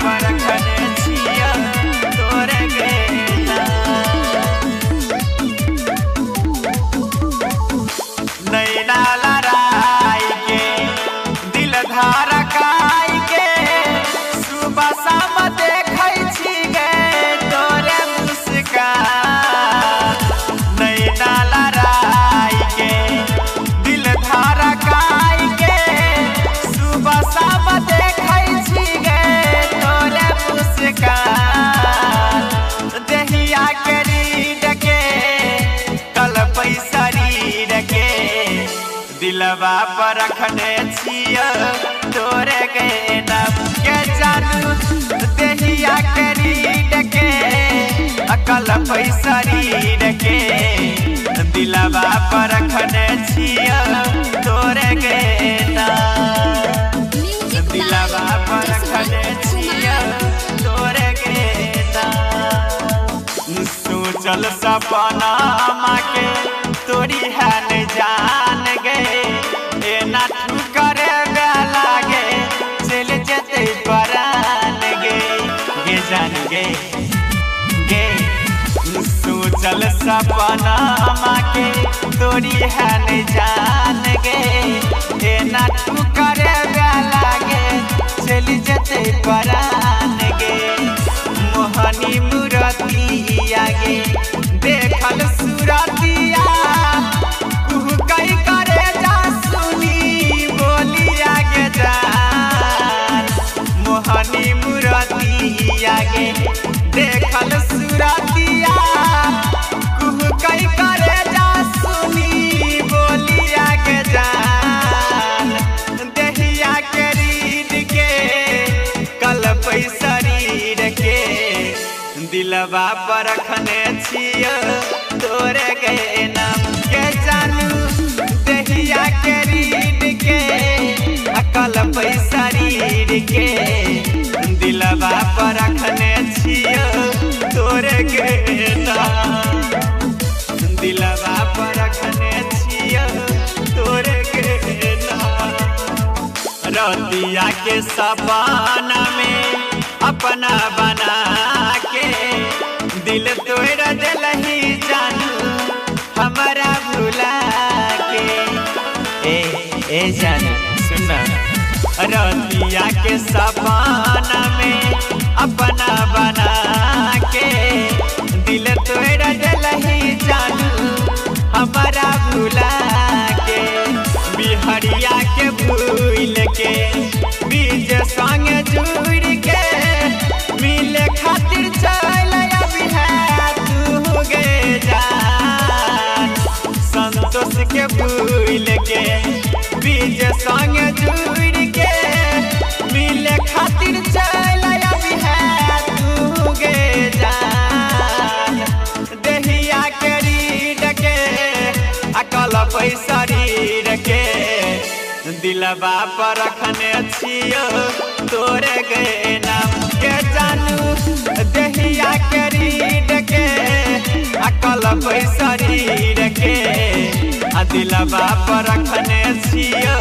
पर रखने छिया तोरे गेना। नैना लड़ाई के दिल धड़काई के सुबह शाम देखै छी गे तोरे मुस्कान। नैना लड़ाई के दिल धड़काई के सुबह शाम देखै छी गे तोरे मुस्कान। देहिया के रीढ़ के कलपै शरीर के दिलवा पर रखने छिया तोरे गेना के जानू। देहिया के रीढ़ के कलपै शरीर के दिलवा पर रखने छिया तोरे गेना। दिलवा पर रखने छिया तोरे गेना। सोचल सपना के तोरी है न जान गे एना तू करे लागे चल जेते परान गे गे जान गे गे। सोचल सपना के तोरी है न जान गे एना तू करे लागे चल जेते परान गे। मोहनी मूरतिया गे देखल सूरतिया कुहू कई करे जा सुनी बोलिया गे जान। मोहनी मूरतिया गे देखल सूरतिया कुहू कई करे जा सुनी बोलिया गे जान। देहिया के रीढ़ के कलपै शरीर के दिलवा पर रखने छिया तोरे गेना के जानू। देहिया के रीढ़ के कलपै शरीर के दिलवा पर रखने छिया तोरे गेना। दिलवा पर रखने छिया तोरे गेना। रतिया के सपना में अपना बना के दिल तोड़ दिलही जानू हमारा भुला के। ए जानू सुना रतिया के सपना में अपना बना के दिल तोड़ दिलही जानू हमारा भुला के। बिहरिया के भूल के बीज संग जुड़ के मिले खातिर चल अभी है तू गे जान। संतोष के भूल के बीज संग जुड़ के मिले खातिर चल अभी है तू गे जान। देहिया के रीढ़ के कलपै शरीर के दिलवा पर रखने छिया तोरे गेना के जानू। देहिया के रीढ़ के कलपै शरीर के दिलवा पर रखने छिया